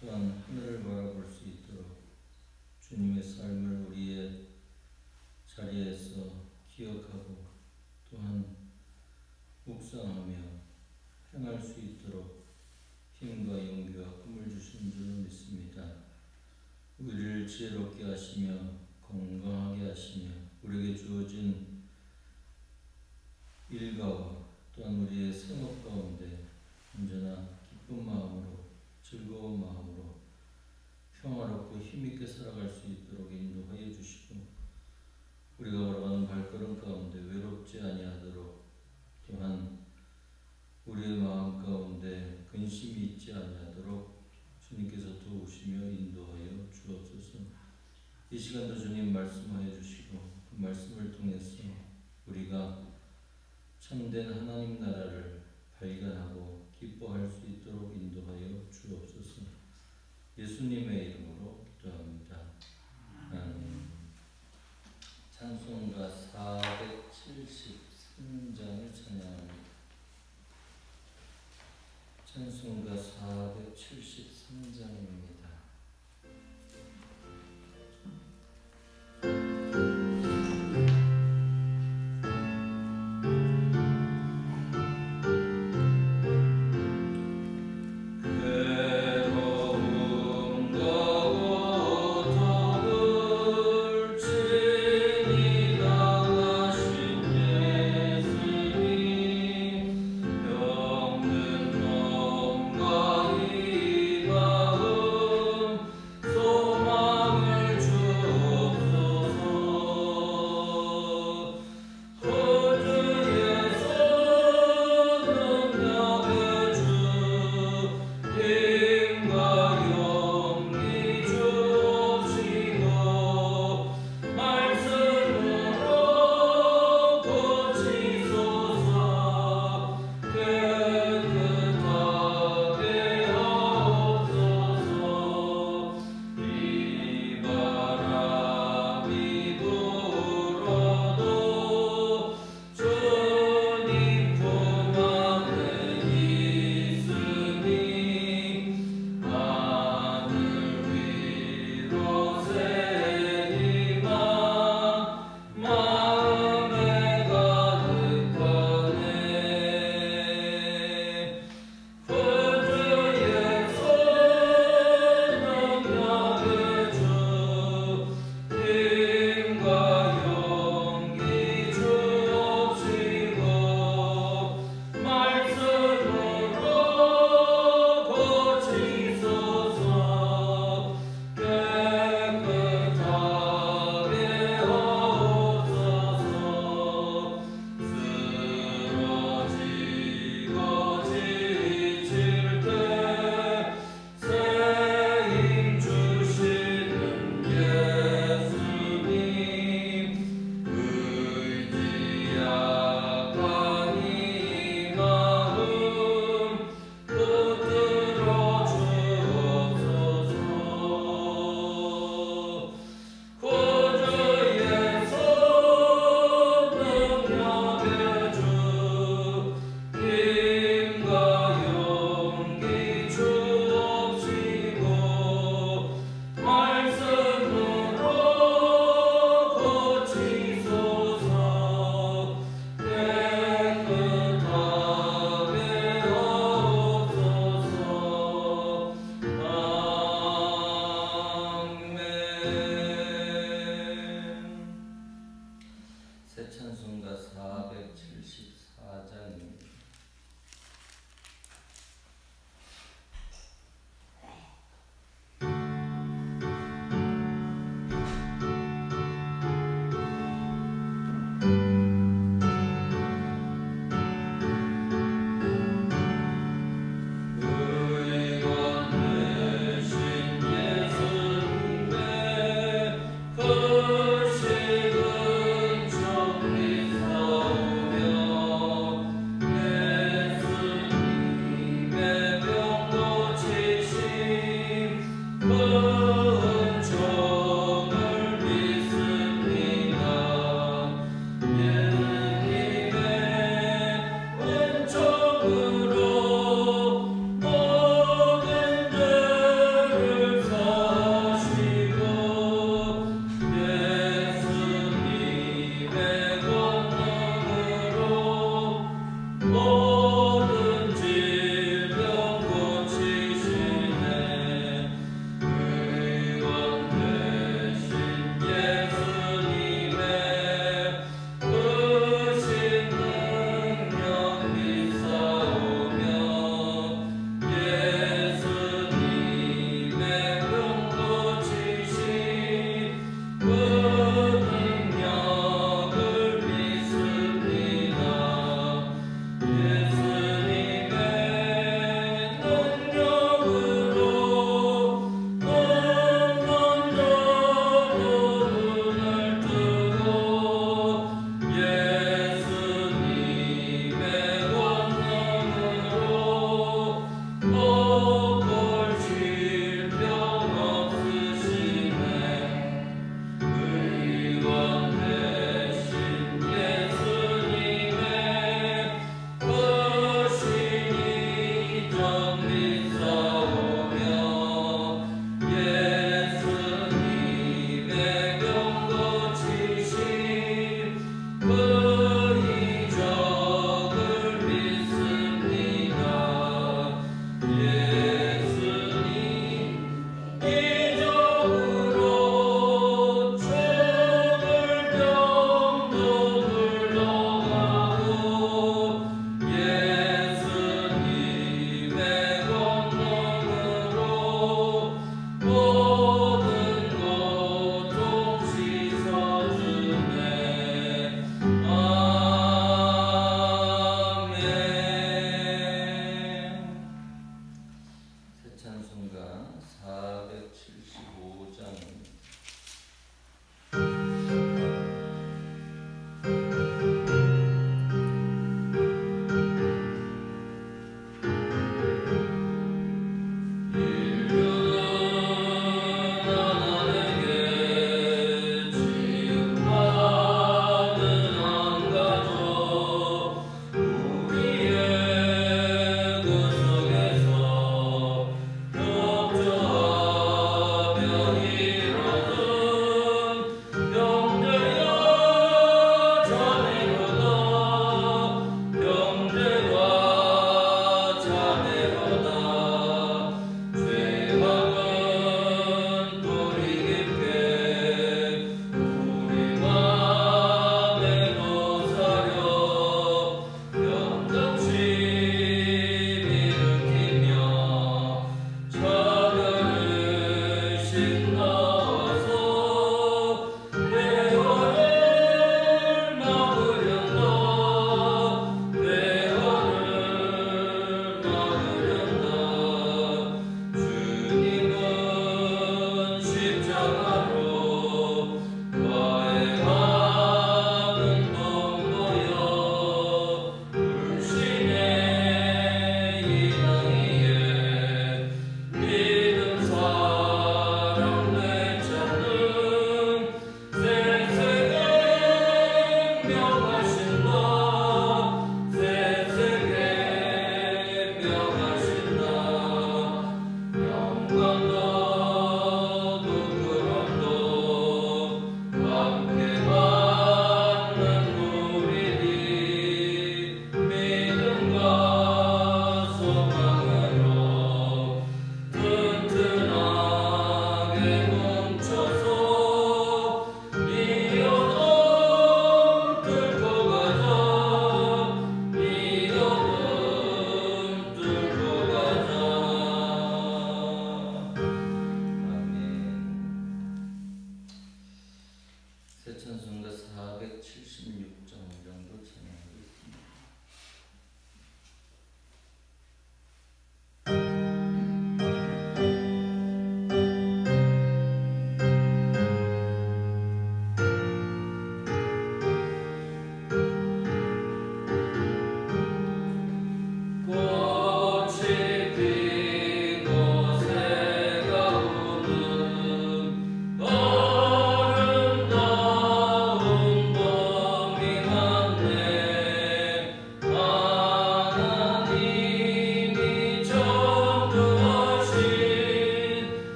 또한 하늘을 바라볼 수 있도록 주님의 삶을 우리의 자리에서 기억하고 또한 묵상하며 행할 수 있도록 힘과 용기와 꿈을 주신 줄 믿습니다. 우리를 지혜롭게 하시며 건강하게 하시며 우리에게 주어진 일가와 또한 우리의 생업 가운데 언제나 기쁜 마음으로 즐거운 마음으로 평화롭고 힘있게 살아갈 수 있도록 인도하여 주시고 우리가 걸어가는 발걸음 가운데 외롭지 아니하도록 또한 우리의 마음 가운데 근심이 있지 아니하도록 주님께서 도우시며 인도하여 주옵소서. 이 시간도 주님 말씀하여 주시고 그 말씀을 통해서 우리가 참된 하나님 나라를 발견하고 기뻐할 수 있도록 인도하여 주옵소서. 예수님의 이름으로 기도합니다. 아멘. 찬송가 473장을 찬양합니다. 찬송가 473장입니다. 괴로운 것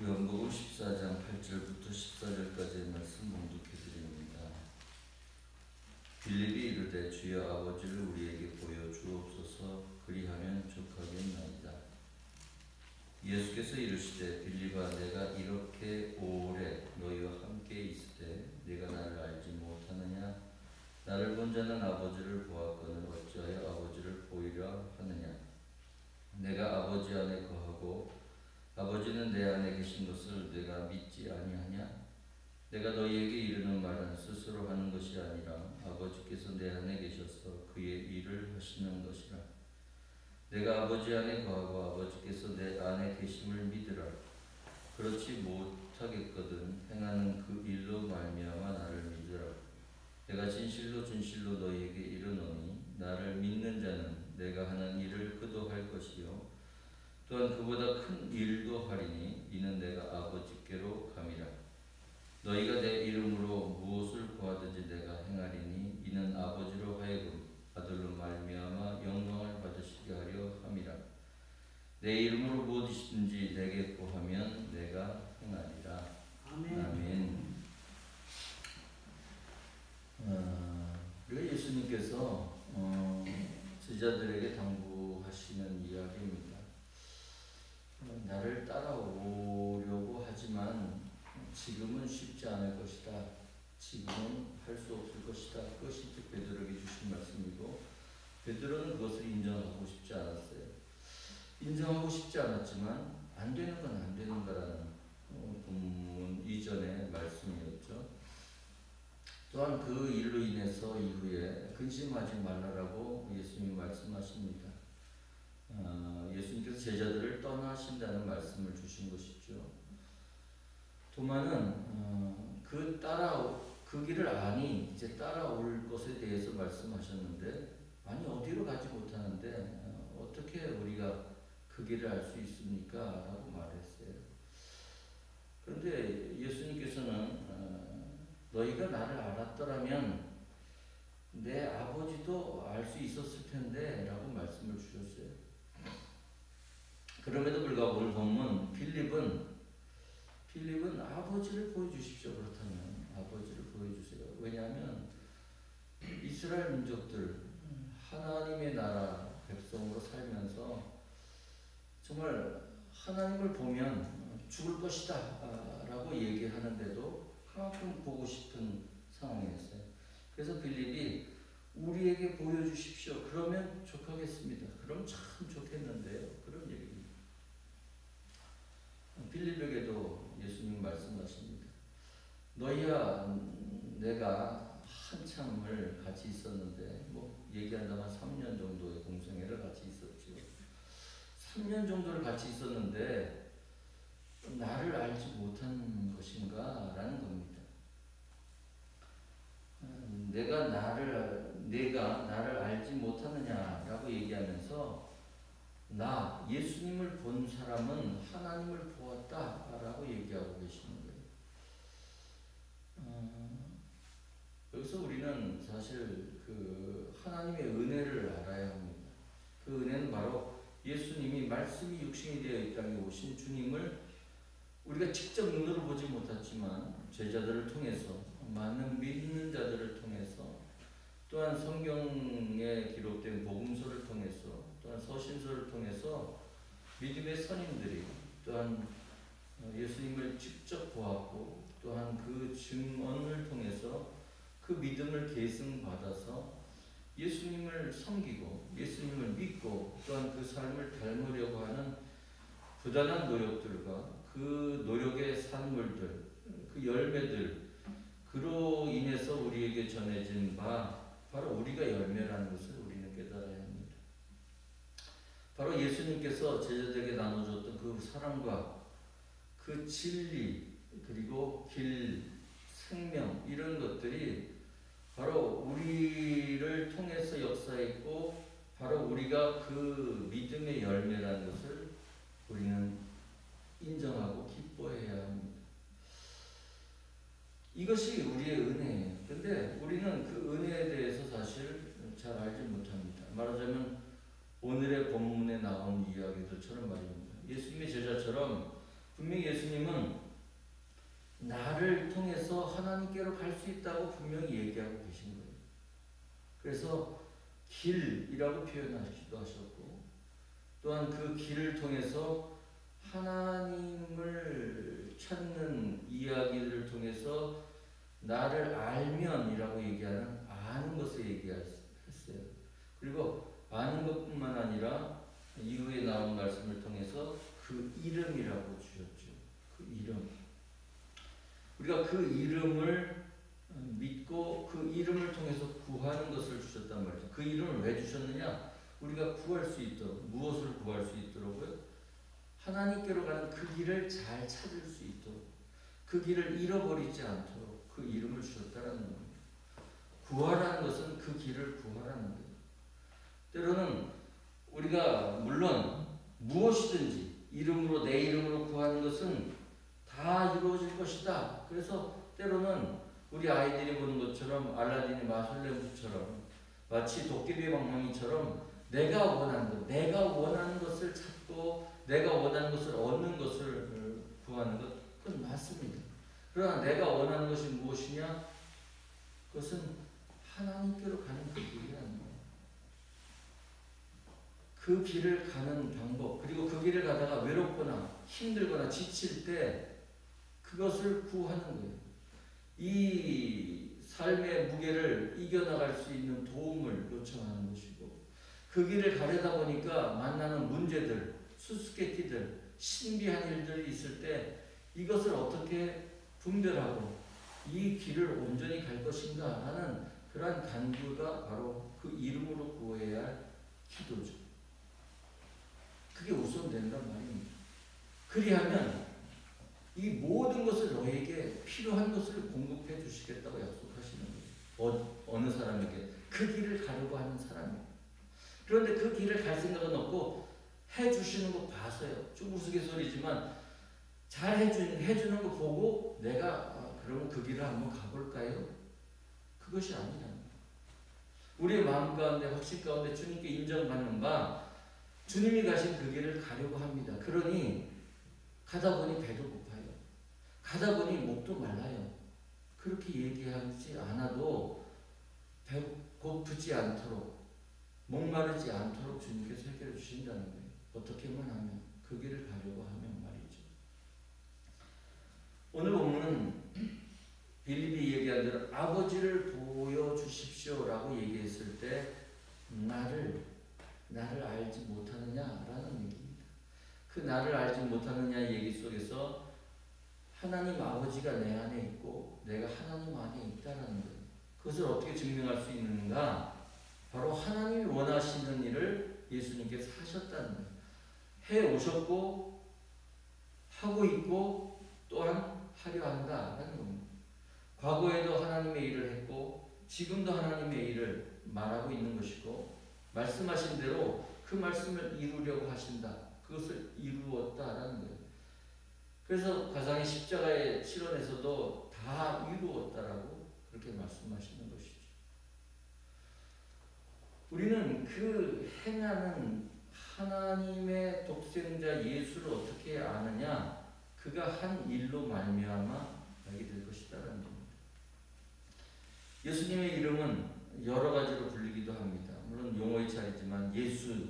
요한복음 14장 8절부터 14절까지의 말씀 봉독해 드립니다. 빌립이 이르되 주여 아버지를 우리에게 보여 주옵소서 그리하면 족하겠나이다. 예수께서 이르시되 빌립아 내가 이렇게 오래 너희와 함께 있으되 네가 나를 알지 못하느냐? 나를 본 자는 아버지를 보았거늘 어찌하여 아버지를 보이려 하느냐? 내가 아버지 안에 거하고 아버지는 내 안에 계신 것을 내가 믿지 아니하냐? 내가 너희에게 이르는 말은 스스로 하는 것이 아니라 아버지께서 내 안에 계셔서 그의 일을 하시는 것이라. 내가 아버지 안에 거하고 아버지께서 내 안에 계심을 믿으라. 그렇지 못하겠거든 행하는 그 일로 말미암아 나를 믿으라. 내가 진실로 진실로 너희에게 이르노니 나를 믿는 자는 내가 하는 일을 그도 할 것이요 또한 그보다 큰 일도 하리니 이는 내가 아버지께로 감이라. 너희가 내 이름으로 무엇을 구하든지 내가 행하리니 이는 아버지로 하여금 아들로 말미암아 영광을 받으시게 하려 함이라. 내 이름으로 무엇이든지 내게 구하면 내가 행하리라. 아멘. 우리가 예수님께서 제자들에게 당부하시는 이야기입니다. 나를 따라오려고 하지만 지금은 쉽지 않을 것이다. 지금은 할 수 없을 것이다. 그것이 베드로에게 주신 말씀이고 베드로는 그것을 인정하고 싶지 않았어요. 인정하고 싶지 않았지만 안 되는 건 안 되는 거라는 본문 이전의 말씀이었죠. 또한 그 일로 인해서 이후에 근심하지 말라라고 예수님이 말씀하십니다. 예수님께서 제자들을 떠나신다는 말씀을 주신 것이죠. 도마는 그 길을 아니 이제 따라올 것에 대해서 말씀하셨는데 아니 어디로 가지 못하는데 어떻게 우리가 그 길을 알 수 있습니까? 라고 말했어요. 그런데 예수님께서는 너희가 나를 알았더라면 내 아버지도 알 수 있었을 텐데 라고 말씀을 주셨어요. 그럼에도 불구하고 오늘 보면 필립은 아버지를 보여주십시오. 그렇다면 아버지를 보여주세요. 왜냐하면 이스라엘 민족들 하나님의 나라 백성으로 살면서 정말 하나님을 보면 죽을 것이다 라고 얘기하는데도 그만큼 보고 싶은 상황이었어요. 그래서 빌립이 우리에게 보여주십시오. 그러면 족하겠습니다. 그럼 참 좋겠는데요. 그런 얘기입니다. 빌립에게도 예수님 말씀하십니다. 너희야 내가 한참을 같이 있었는데 얘기한다면 3년 정도의 공생애를 같이 있었죠. 3년 정도를 같이 있었는데 나를 알지 못한 것인가? 라는 겁니다. 내가 나를 알지 못하느냐라고 얘기하면서 예수님을 본 사람은 하나님을 보았다라고 얘기하고 계시는 거예요. 여기서 우리는 사실 그 하나님의 은혜를 알아야 합니다. 그 은혜는 바로 예수님이 말씀이 육신이 되어 이 땅에 오신 주님을 우리가 직접 눈으로 보지 못했지만 제자들을 통해서 많은 믿는 자들을 통해서 또한 성경에 기록된 복음서를 통해서 또한 서신서를 통해서 믿음의 선임들이 또한 예수님을 직접 보았고 또한 그 증언을 통해서 그 믿음을 계승받아서 예수님을 섬기고 예수님을 믿고 또한 그 삶을 닮으려고 하는 부단한 노력들과 그 노력의 산물들, 그 열매들, 그로 인해서 우리에게 전해진 바로 우리가 열매라는 것을 우리는 깨달아야 합니다. 바로 예수님께서 제자들에게 나눠줬던 그 사랑과 그 진리 그리고 길, 생명 이런 것들이 바로 우리를 통해서 역사했고 바로 우리가 그 믿음의 열매라는 것을 우리는 인정하고 기뻐해야 합니다. 이것이 우리의 은혜예요. 근데 우리는 그 은혜에 대해서 사실 잘 알지 못합니다. 말하자면 오늘의 본문에 나온 이야기들처럼 말입니다. 예수님의 제자처럼 분명히 예수님은 나를 통해서 하나님께로 갈 수 있다고 분명히 얘기하고 계신 거예요. 그래서 길이라고 표현하시기도 하셨고, 또한 그 길을 통해서 하나님을 찾는 이야기를 통해서 나를 알면이라고 얘기하는 아는 것을 얘기했어요. 그리고 아는 것뿐만 아니라 이후에 나온 말씀을 통해서 그 이름이라고 주셨죠. 그 이름. 우리가 그 이름을 믿고 그 이름을 통해서 구하는 것을 주셨단 말이죠. 그 이름을 왜 주셨느냐? 우리가 구할 수 있도록. 무엇을 구할 수 있도록요? 하나님께로 가는 그 길을 잘 찾을 수 있도록, 그 길을 잃어버리지 않도록 그 이름을 주셨다는 겁니다. 구하라는 것은 그 길을 구하라는 거예요. 때로는 우리가 물론 무엇이든지 이름으로, 내 이름으로 구하는 것은 다 이루어질 것이다. 그래서 때로는 우리 아이들이 보는 것처럼 알라딘의 마술램프처럼 마치 도깨비 방망이처럼 내가 원하는 것을 찾고 내가 원하는 것을 얻는 것을 구하는 것, 그건 맞습니다. 그러나 내가 원하는 것이 무엇이냐? 그것은 하나님께로 가는 그 길이라는 거예요. 그 길을 가는 방법, 그리고 그 길을 가다가 외롭거나 힘들거나 지칠 때 그것을 구하는 거예요. 이 삶의 무게를 이겨나갈 수 있는 도움을 요청하는 것이고, 그 길을 가려다 보니까 만나는 문제들, 수수께끼들, 신비한 일들이 있을 때 이것을 어떻게 분별하고 이 길을 온전히 갈 것인가 하는 그러한 간구가 바로 그 이름으로 구해야 할 기도죠. 그게 우선된단 말입니다. 그리하면 이 모든 것을 너에게 필요한 것을 공급해 주시겠다고 약속하시는 거예요. 어느 사람에게? 그 길을 가려고 하는 사람이에요. 그런데 그 길을 갈 생각은 없고 해주시는 거 봐서요. 좀 우스갯소리지만 잘 해주는 거 보고 내가 그러면 그 길을 한번 가볼까요? 그것이 아니라 우리의 마음 가운데, 확신 가운데 주님께 인정받는 바 주님이 가신 그 길을 가려고 합니다. 그러니 가다 보니 배도 고파요. 가다 보니 목도 말라요. 그렇게 얘기하지 않아도 배고프지 않도록, 목마르지 않도록 주님께서 해결해 주신다는 거예요. 어떻게만 하면, 그 길을 가려고 하면 말이죠. 오늘 본문은 빌립이 얘기한 대로 아버지를 보여주십시오라고 얘기했을 때 나를 알지 못하느냐라는 얘기입니다. 그 나를 알지 못하느냐 얘기 속에서 하나님 아버지가 내 안에 있고 내가 하나님 안에 있다는 거예요. 그것을 어떻게 증명할 수 있는가? 바로 하나님이 원하시는 일을 예수님께서 하셨다는 거예요. 해 오셨고 하고 있고 또한 하려 한다라는 겁니다. 과거에도 하나님의 일을 했고 지금도 하나님의 일을 말하고 있는 것이고 말씀하신 대로 그 말씀을 이루려고 하신다. 그것을 이루었다라는 거예요. 그래서 가상의 십자가의 실현에서도 다 이루었다라고 그렇게 말씀하시는 것이죠. 우리는 그 행하는 하나님의 독생자 예수를 어떻게 아느냐? 그가 한 일로 말미암아 알게 될 것이다라는 겁니다. 예수님의 이름은 여러 가지로 불리기도 합니다. 물론 용어의 차이지만 예수,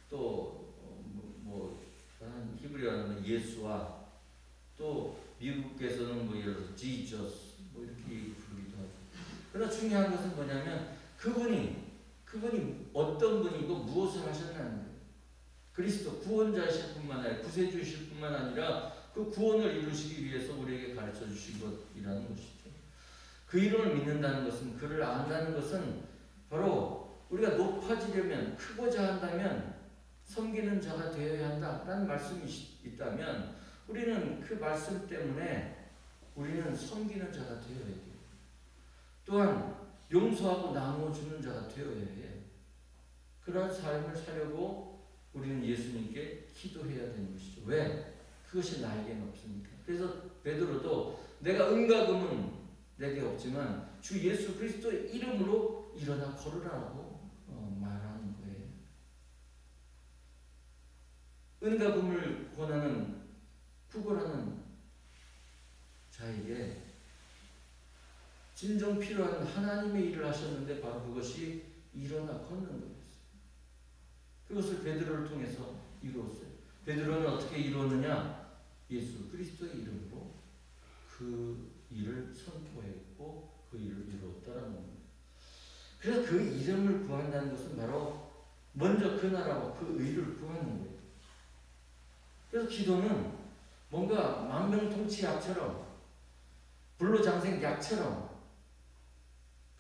또 히브리어는 예수와 또 미국에서는 예를 들어서 Jesus 이렇게 부르기도 하죠. 그러나 중요한 것은 뭐냐면 그분이 어떤 분이고 무엇을 하셨냐는 거예요. 그리스도 구원자이실 뿐만 아니라 구세주이실 뿐만 아니라 그 구원을 이루시기 위해서 우리에게 가르쳐 주신 것이라는 것이죠. 그 이름을 믿는다는 것은, 그를 안다는 것은 바로 우리가 높아지려면, 크고자 한다면 섬기는 자가 되어야 한다라는 말씀이 있다면 우리는 그 말씀 때문에 우리는 섬기는 자가 되어야 돼요. 또한 용서하고 나누어주는 자가 되어야 해요. 그런 삶을 살려고 우리는 예수님께 기도해야 되는 것이죠. 왜? 그것이 나에게는 없으니까. 그래서 베드로도 내가 은과금은 내게 없지만 주 예수 그리스도의 이름으로 일어나 걸으라고 말하는 거예요. 은과금을 권하는 구걸하는 자에게 진정 필요한 하나님의 일을 하셨는데 바로 그것이 일어나 걷는 거였어요. 그것을 베드로를 통해서 이루었어요. 베드로는 어떻게 이루었느냐? 예수 그리스도의 이름으로 그 일을 선포했고 그 일을 이루었다라는 겁니다. 그래서 그 이름을 구한다는 것은 바로 먼저 그 나라와 그 의를 구하는 거예요. 그래서 기도는 뭔가 만병통치 약처럼 불로장생 약처럼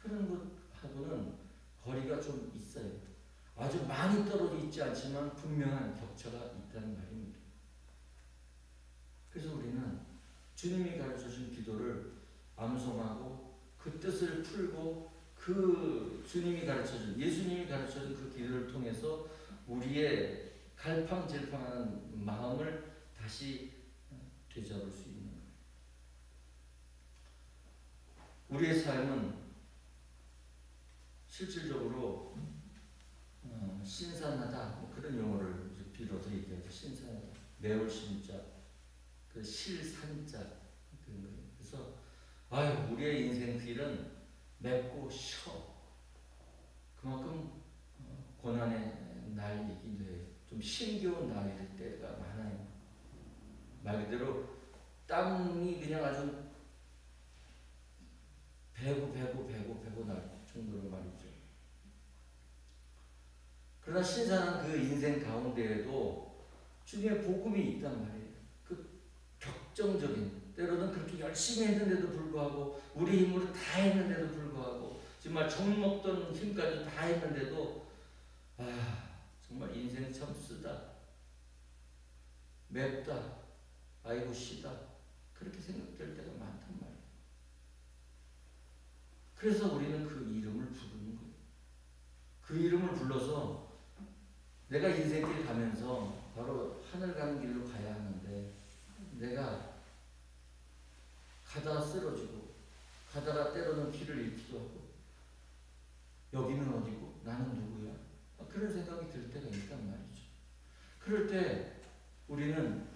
그런 것하고는 거리가 좀 있어요. 아주 많이 떨어져 있지 않지만 분명한 격차가 있다는 말입니다. 그래서 우리는 주님이 가르쳐준 기도를 암송하고 그 뜻을 풀고 그 주님이 가르쳐준 예수님이 가르쳐준 그 기도를 통해서 우리의 갈팡질팡하는 마음을 다시 되잡을 수 있는 거예요. 우리의 삶은 실질적으로 신선하다 뭐 그런 용어를 빌어서 얘기하죠. 신선하다. 매울 신자, 그 실산자 그런 거예요. 그래서 우리의 인생 길은 맵고 셔. 그만큼 고난의 날이기도 해요. 좀 힘겨운 날일 때가 많아요. 말 그대로 땀이 그냥 아주 배고 날 정도로 말이죠. 그러나 신선한 그 인생 가운데에도 주님의 복음이 있단 말이에요. 그 격정적인, 때로는 그렇게 열심히 했는데도 불구하고 우리 힘으로 다 했는데도 불구하고 정말 정먹던 힘까지 다 했는데도 정말 인생 참 쓰다, 맵다, 아이고 시다 그렇게 생각될 때가 많단 말이에요. 그래서 우리는 그 이름을 부르는 거예요. 그 이름을 불러서 내가 인생길 가면서 바로 하늘 가는 길로 가야 하는데 내가 가다가 쓰러지고 가다가 때로는 길을 잃기도 하고 여기는 어디고 나는 누구야? 그런 생각이 들 때가 있단 말이죠. 그럴 때 우리는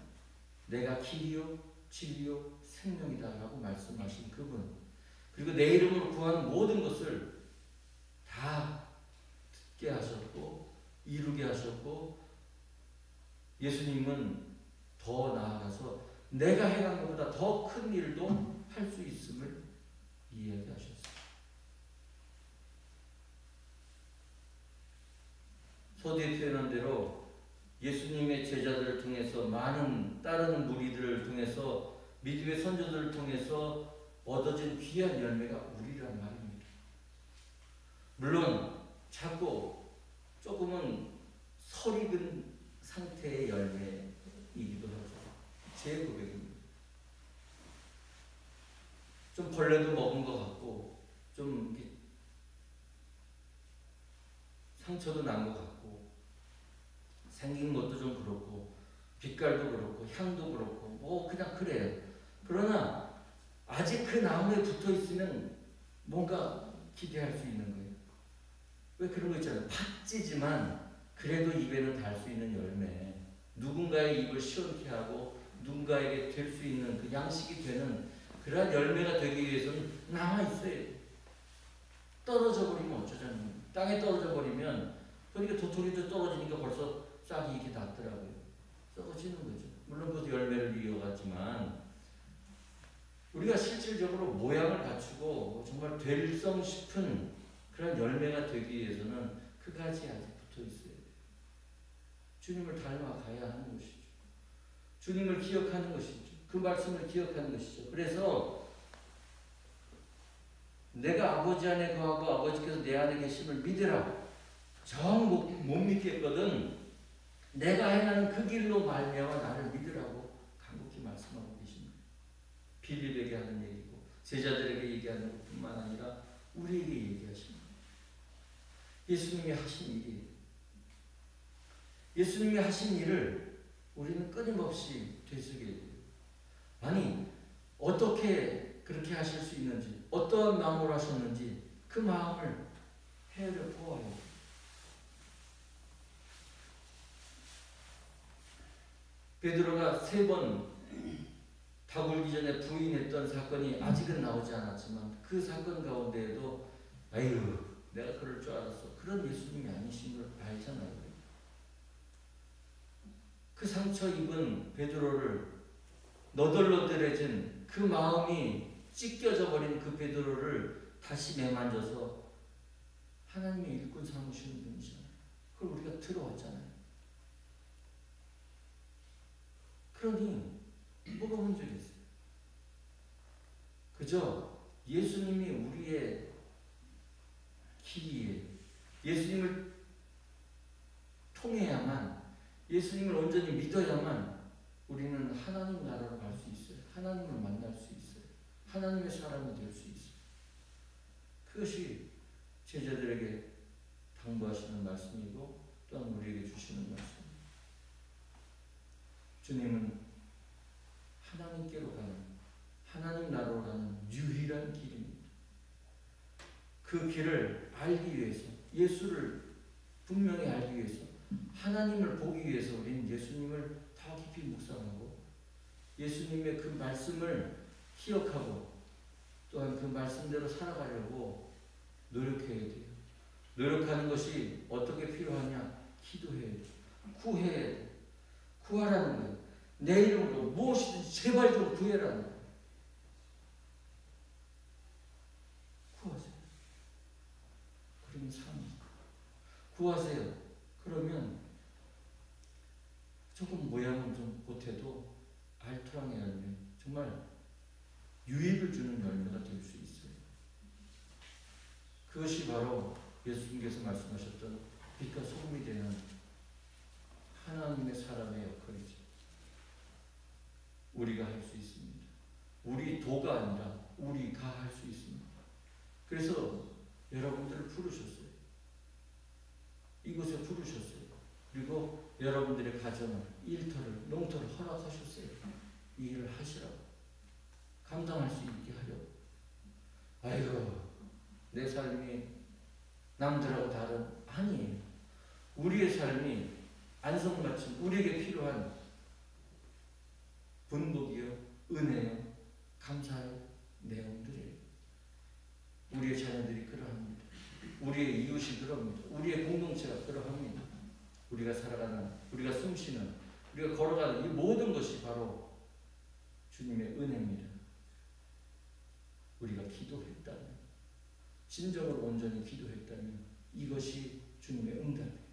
내가 길이요 진리요 생명이다 라고 말씀하신 그분, 그리고 내 이름으로 구하는 모든 것을 다 듣게 하셨고 이루게 하셨고, 예수님은 더 나아가서 내가 행한 것보다 더 큰 일도 할 수 있음을 이야기하셨어요. 서두에 표현한 대로 예수님의 제자들을 통해서 많은 따르는 무리들을 통해서 믿음의 선조들을 통해서 얻어진 귀한 열매가 우리란 말입니다. 물론 작고 조금은 설익은 상태의 열매이기도 하죠. 제 고백입니다. 좀 벌레도 먹은 것 같고 좀 이렇게 상처도 난 것 같고 생긴 것도 좀 그렇고 빛깔도 그렇고 향도 그렇고 뭐 그냥 그래요. 그러나 아직 그 나무에 붙어 있으면 뭔가 기대할 수 있는 거예요. 왜 그런 거 있잖아요. 팥지지만 그래도 입에는 달 수 있는 열매, 누군가의 입을 시원케 하고 누군가에게 될 수 있는 그 양식이 되는 그러한 열매가 되기 위해서는 남아있어요. 떨어져 버리면 어쩌자는, 땅에 떨어져 버리면 그러니까 도토리도 떨어지니까 벌써 싹이 이렇게 났더라고요. 썩어지는 거죠. 물론 그것도 열매를 이어갔지만 우리가 실질적으로 모양을 갖추고 정말 될성 싶은 그런 열매가 되기 위해서는 그 가지에 아직 붙어 있어야 돼요. 주님을 닮아가야 하는 것이죠. 주님을 기억하는 것이죠. 그 말씀을 기억하는 것이죠. 그래서 내가 아버지 안에 거하고 아버지께서 내 안에 계심을 믿으라. 정 못 믿겠거든 내가 행하는 그 길로 말미암아 나를 믿으라고 간곡히 말씀하고 계십니다. 빌립에게 하는 얘기고 제자들에게 얘기하는 것뿐만 아니라 우리에게 얘기하십니다. 예수님이 하신 일이, 예수님이 하신 일을 우리는 끊임없이 되새겨야 돼요. 아니 어떻게 그렇게 하실 수 있는지, 어떠한 마음으로 하셨는지 그 마음을 헤아려 보아요. 베드로가 3번 닭 울기 전에 부인했던 사건이 아직은 나오지 않았지만 그 사건 가운데에도 아유 내가 그럴 줄 알았어. 그런 예수님이 아니신 걸 알잖아요. 그 상처 입은 베드로를 너덜너덜해진 그 마음이 찢겨져 버린 그 베드로를 다시 매만져서 하나님의 일꾼 삼으시는 분이잖아요. 그걸 우리가 들어왔잖아요. 그러니 뭐가 문제겠어요? 그저 예수님이 우리의 길이에요. 예수님을 통해야만, 예수님을 온전히 믿어야만 우리는 하나님 나라로 갈 수 있어요. 하나님을 만날 수 있어요. 하나님의 사람이 될 수 있어요. 그것이 제자들에게 당부하시는 말씀이고 또한 우리에게 주시는 말씀입니다. 주님은 하나님께로 가는, 하나님 나라로 가는 유일한 길입니다. 그 길을 알기 위해서, 예수를 분명히 알기 위해서, 하나님을 보기 위해서 우리는 예수님을 더 깊이 묵상하고 예수님의 그 말씀을 기억하고 또한 그 말씀대로 살아가려고 노력해야 돼요. 노력하는 것이 어떻게 필요하냐? 기도해야 돼요. 구해야 돼요. 구하라는 거예요. 내 이름으로 무엇이든지 제발 좀 구해라는 거예요. 구하세요. 그러면 삽니다. 구하세요. 그러면 조금 모양은 좀 못해도 알토랑의 열매, 정말 유익을 주는 열매가 될 수 있어요. 그것이 바로 예수님께서 말씀하셨던 빛과 소금이 되는 하나님의 사람의 역할이죠. 우리가 할 수 있습니다. 우리 도가 아니라 우리가 할 수 있습니다. 그래서 여러분들을 부르셨어요. 이곳에 부르셨어요. 그리고 여러분들의 가정을, 일터를, 농토를 허락하셨어요. 이 일을 하시라고. 감당할 수 있게 하려고. 아이고, 내 삶이 남들하고 다른, 아니에요. 우리의 삶이 안성맞춤, 우리에게 필요한 분복이요, 은혜요, 감사의 내용들이에요. 우리의 자녀들이 그러합니다. 우리의 이웃이 그럽니다. 우리의 공동체가 그러합니다. 우리가 살아가는, 우리가 숨쉬는, 우리가 걸어가는 이 모든 것이 바로 주님의 은혜입니다. 우리가 기도했다면, 진정으로 온전히 기도했다면 이것이 주님의 응답이에요.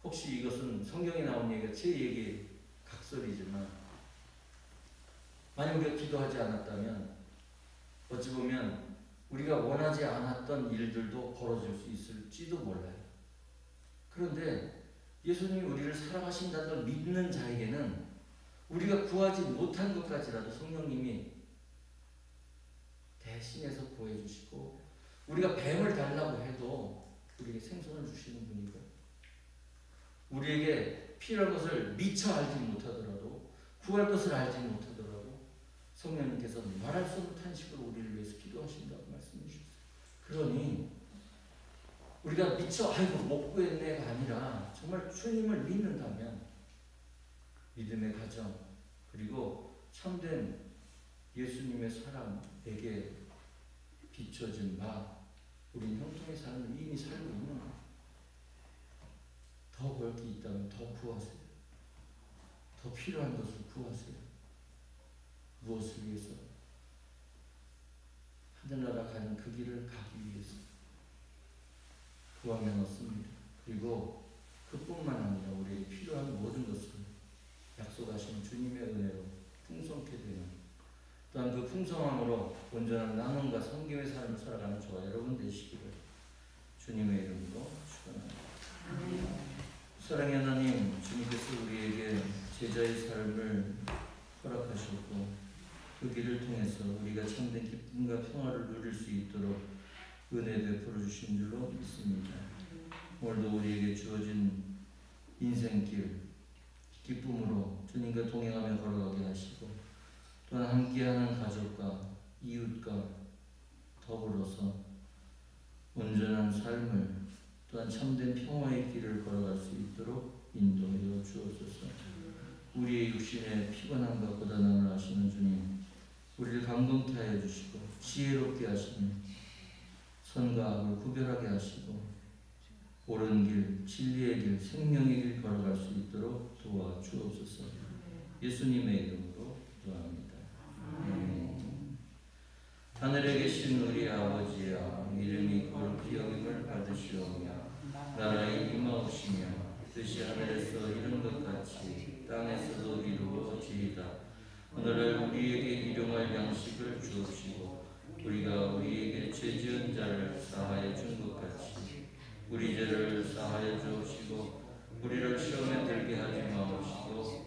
혹시 이것은 성경에 나온 얘기가 제 얘기 각설이지만 만약 우리가 기도하지 않았다면 어찌 보면 우리가 원하지 않았던 일들도 벌어질 수 있을지도 몰라요. 그런데 예수님이 우리를 사랑하신다는 걸 믿는 자에게는 우리가 구하지 못한 것까지라도 성령님이 대신해서 구해주시고, 우리가 뱀을 달라고 해도 우리에게 생선을 주시는 분이고, 우리에게 필요한 것을 미처 알지 못하더라도, 구할 것을 알지 못하더라도 성령님께서 말할 수 없는 탄식으로 우리를 위해서 기도하신다고 말씀해 주셨어요. 그러니 우리가 미처 아이고 못 구했네가 아니라 정말 주님을 믿는다면 믿음의 가정, 그리고 참된 예수님의 사랑에게 비춰진 바, 우리는 형통의 삶을 이미 살고 있는 거예요. 더 구할 게 있다면 더 구하세요. 더 필요한 것을 구하세요. 무엇을 위해서? 하늘나라 가는 그 길을 가기 위해서. 구하면 얻습니다. 그리고 그뿐만 아니라 우리에게 필요한 모든 것을 약속하신 주님의 은혜로 풍성케 되는, 또한 그 풍성함으로 온전한 나눔과 섬김의 삶을 살아가는 저와 여러분 되시기를 주님의 이름으로 축원합니다. 사랑의 하나님, 주님께서 우리에게 제자의 삶을 허락하셨고 그 길을 통해서 우리가 참된 기쁨과 평화를 누릴 수 있도록 은혜 베풀어 주신 줄로 믿습니다. 오늘도 우리에게 주어진 인생길 기쁨으로 주님과 동행하며 걸어가게 하시고, 또한 함께하는 가족과 이웃과 더불어서 온전한 삶을, 또한 참된 평화의 길을 걸어갈 수 있도록 인도하여 주옵소서. 우리의 육신의 피곤한 것보다 남을 아시는 주님, 우리를 감동케 하여 주시고 지혜롭게 하시며 선과 악을 구별하게 하시고 옳은 길, 진리의 길, 생명의 길 걸어갈 수 있도록 도와주옵소서. 예수님의 이름으로 기도합니다. 하늘에 계신 우리 아버지여, 이름이 거룩히 여김을 받으시오며 나라의 임하옵시며 뜻이 하늘에서 이룬 것 같이 땅에서도 이루어지이다. 오늘날 우리에게 일용할 양식을 주옵시고 우리가 우리에게 죄 지은 자를 사하여 준 것 같이 우리 죄를 사하여 주옵시고 우리를 시험에 들게 하지 마옵시고